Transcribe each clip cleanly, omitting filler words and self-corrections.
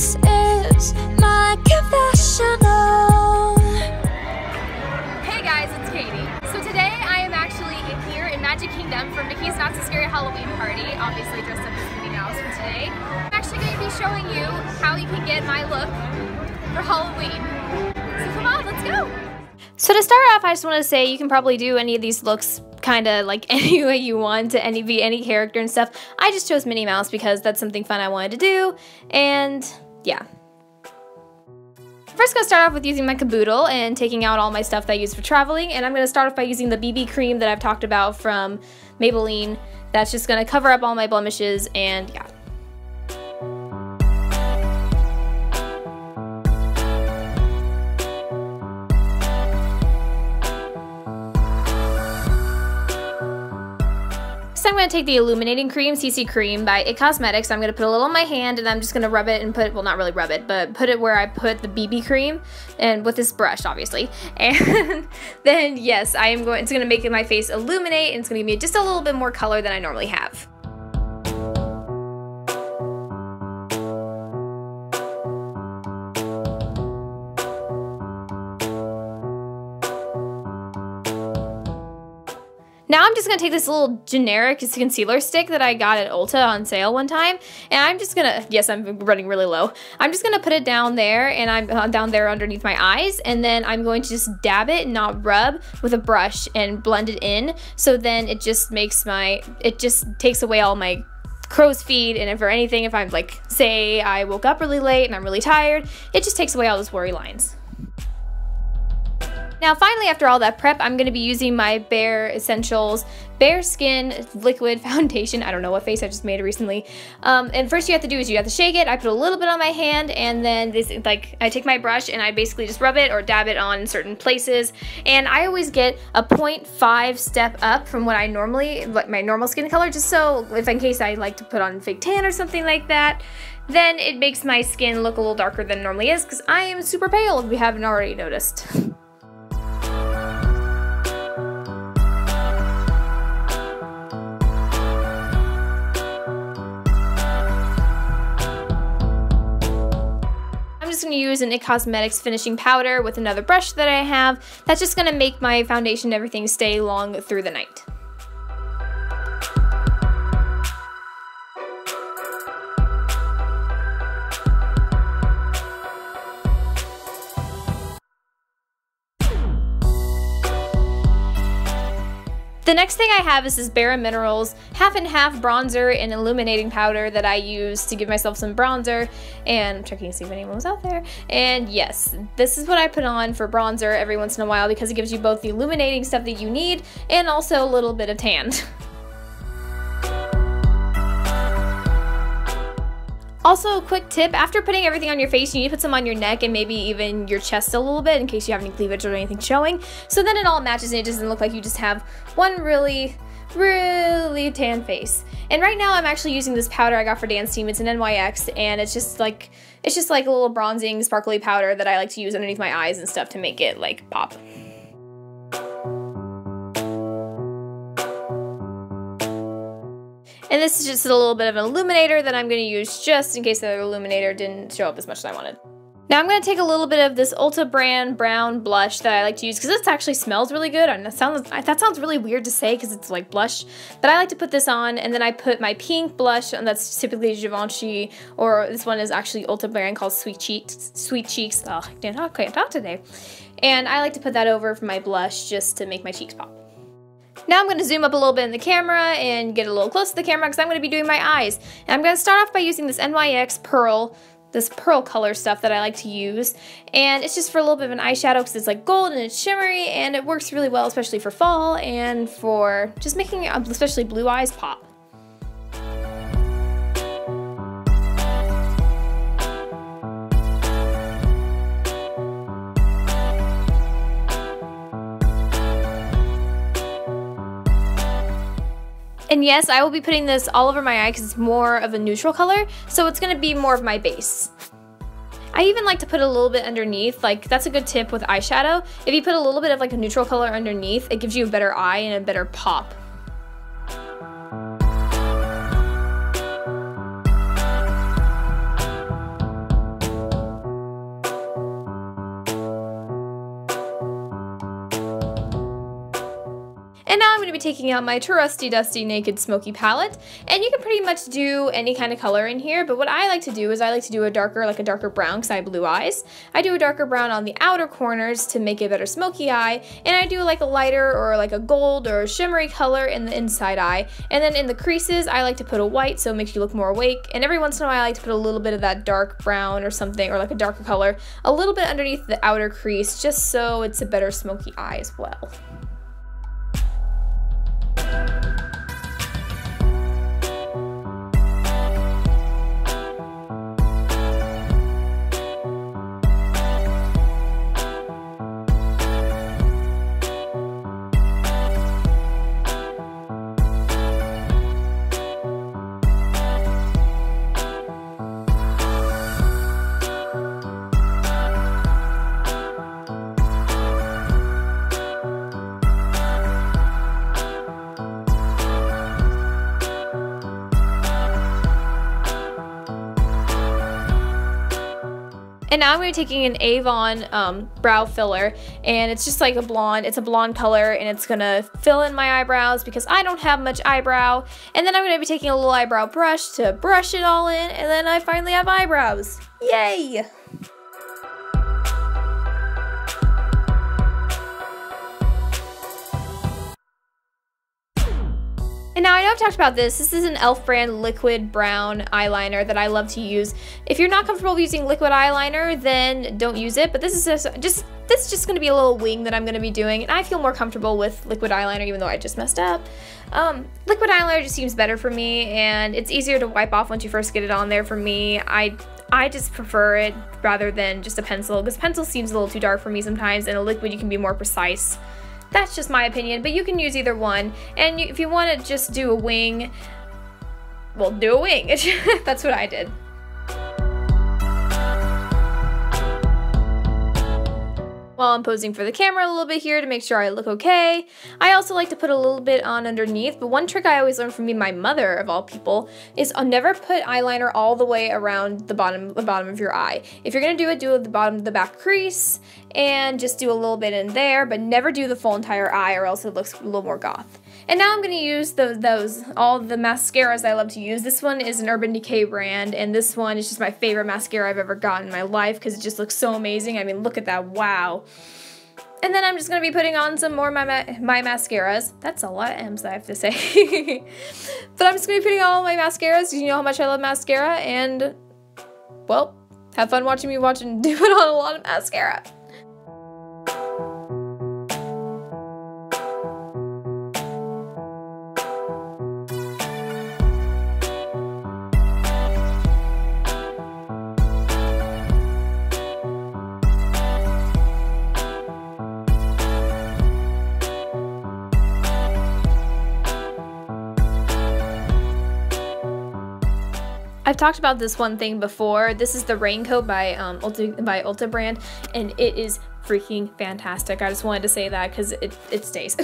This is my confessional. Hey guys, it's Katie. So today I am actually here in Magic Kingdom for Mickey's Not So Scary Halloween party, obviously dressed up as Minnie Mouse for today. I'm actually going to be showing you how you can get my look for Halloween. So come on, let's go! So to start off, I just want to say you can probably do any of these looks kind of like any way you want to be any character and stuff. I just chose Minnie Mouse because that's something fun I wanted to do, and yeah. First, I'm going to start off with using my caboodle and taking out all my stuff that I use for traveling, and I'm going to start off by using the BB cream that I've talked about from Maybelline. That's just going to cover up all my blemishes, and yeah. So I'm going to take the illuminating cream, CC Cream by It Cosmetics. I'm going to put a little on my hand and I'm just going to rub it and put, well, not really rub it, but put it where I put the BB cream, and with this brush obviously. And then yes, it's going to make my face illuminate, and it's going to give me just a little bit more color than I normally have. Now I'm just going to take this little generic concealer stick that I got at Ulta on sale one time, and I'm just going to, yes, I'm running really low. I'm just going to put it down there, and I'm down there underneath my eyes, and then I'm going to just dab it, not rub, with a brush and blend it in, so then it just makes it just takes away all my crow's feet, and if I'm like, say I woke up really late and I'm really tired, it just takes away all those worry lines. Now finally, after all that prep, I'm going to be using my Bare Essentials Bare Skin Liquid Foundation. I don't know what face I just made recently. And first you have to do is you have to shake it. I put a little bit on my hand, and then I take my brush and I basically just rub it or dab it on certain places. And I always get a 0.5 step up from what I normally, like my normal skin color, just so if in case I like to put on fake tan or something like that, then it makes my skin look a little darker than it normally is, because I am super pale if you haven't already noticed. I'm just going to use an It Cosmetics finishing powder with another brush that I have. That's just going to make my foundation and everything stay long through the night. The next thing I have is this Bare Minerals half and half bronzer and illuminating powder that I use to give myself some bronzer, and I'm checking to see if anyone was out there. And yes, this is what I put on for bronzer every once in a while because it gives you both the illuminating stuff that you need and also a little bit of tan. Also, a quick tip, after putting everything on your face, you need to put some on your neck and maybe even your chest a little bit in case you have any cleavage or anything showing, so then it all matches and it doesn't look like you just have one really tan face. And right now I'm actually using this powder I got for dance team. It's an NYX, and it's just like a little bronzing sparkly powder that I like to use underneath my eyes and stuff to make it like pop. And this is just a little bit of an illuminator that I'm going to use just in case the other illuminator didn't show up as much as I wanted. Now I'm going to take a little bit of this Ulta brand brown blush that I like to use because this actually smells really good. And that sounds really weird to say because it's like blush, but I like to put this on, and then I put my pink blush, and that's typically Givenchy, or this one is actually Ulta brand called Sweet Cheeks. Oh, I can't talk today. And I like to put that over for my blush just to make my cheeks pop. Now I'm going to zoom up a little bit in the camera and get a little close to the camera because I'm going to be doing my eyes. And I'm going to start off by using this NYX this pearl color stuff that I like to use. And it's just for a little bit of an eyeshadow because it's like gold and it's shimmery, and it works really well, especially for fall and for just making especially blue eyes pop. And yes, I will be putting this all over my eye because it's more of a neutral color, so it's going to be more of my base. I even like to put a little bit underneath, like that's a good tip with eyeshadow. If you put a little bit of like a neutral color underneath, it gives you a better eye and a better pop. taking out my Trusty Dusty Naked Smoky palette, and you can pretty much do any kind of color in here, but what I like to do is I like to do a darker brown because I have blue eyes. I do a darker brown on the outer corners to make a better smoky eye, and I do like a lighter or like a gold or a shimmery color in the inside eye, and then in the creases I like to put a white so it makes you look more awake, and every once in a while I like to put a little bit of that dark brown or something, or like a darker color, a little bit underneath the outer crease just so it's a better smoky eye as well. And now I'm going to be taking an Avon brow filler, and it's just like a blonde, it's a blonde color, and it's going to fill in my eyebrows because I don't have much eyebrow. And then I'm going to be taking a little eyebrow brush to brush it all in, and then I finally have eyebrows. Yay! And now I know I've talked about this. This is an e.l.f. brand liquid brown eyeliner that I love to use. If you're not comfortable using liquid eyeliner, then don't use it. But this is just going to be a little wing that I'm going to be doing, and I feel more comfortable with liquid eyeliner, even though I just messed up. Liquid eyeliner just seems better for me, and it's easier to wipe off once you first get it on there. For me, I just prefer it rather than just a pencil, because pencil seems a little too dark for me sometimes, and a liquid you can be more precise. That's just my opinion, but you can use either one. And if you want to just do a wing, well, do a wing. That's what I did. While I'm posing for the camera a little bit here to make sure I look okay. I also like to put a little bit on underneath, but one trick I always learned from my mother, of all people, is I'll never put eyeliner all the way around the bottom of your eye. If you're gonna do it, do it at the bottom of the back crease, and just do a little bit in there, but never do the full entire eye or else it looks a little more goth. And now I'm going to use all the mascaras I love to use. This one is an Urban Decay brand, and this one is just my favorite mascara I've ever gotten in my life because it just looks so amazing. I mean, look at that, wow. And then I'm just going to be putting on some more of my mascaras. That's a lot of M's I have to say. But I'm just going to be putting on all my mascaras because you know how much I love mascara, and, well, have fun watching me do it on a lot of mascara. I've talked about this one thing before. This is the Raincoat by Ulta brand, and it is freaking fantastic. I just wanted to say that because it stays.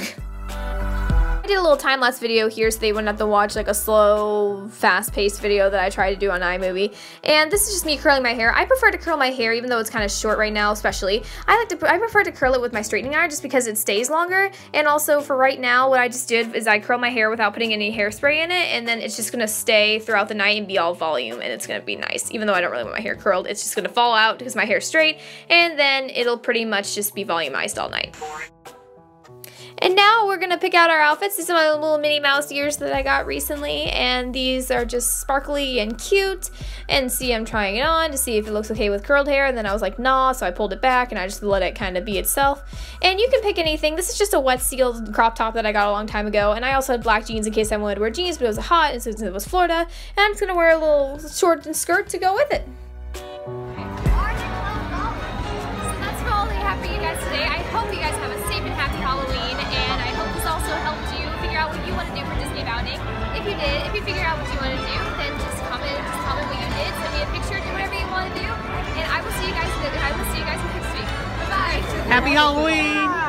I did a little time-lapse video here so they wouldn't have to watch like a slow, fast-paced video that I try to do on iMovie. And this is just me curling my hair. I prefer to curl my hair even though it's kind of short right now, especially. I prefer to curl it with my straightening iron just because it stays longer. And also for right now, what I just did is I curl my hair without putting any hairspray in it, and then it's just gonna stay throughout the night and be all volume, and it's gonna be nice. Even though I don't really want my hair curled, it's just gonna fall out because my hair's straight, and then it'll pretty much just be volumized all night. And now we're gonna pick out our outfits. These are my little Minnie Mouse ears that I got recently, and these are just sparkly and cute. And see, I'm trying it on to see if it looks okay with curled hair, and then I was like, nah, so I pulled it back and I just let it kind of be itself. And you can pick anything. This is just a wet sealed crop top that I got a long time ago, and I also had black jeans in case I wanted to wear jeans, but it was hot, and since it was Florida, and I'm just gonna wear a little short skirt to go with it. For you guys today. I hope you guys have a safe and happy Halloween, and I hope this also helped you figure out what you want to do for Disney Bounding. If you did, if you figure out what you want to do, then just comment what you did, send me a picture, do whatever you want to do, and I will see you guys next week. Bye-bye. Happy Halloween!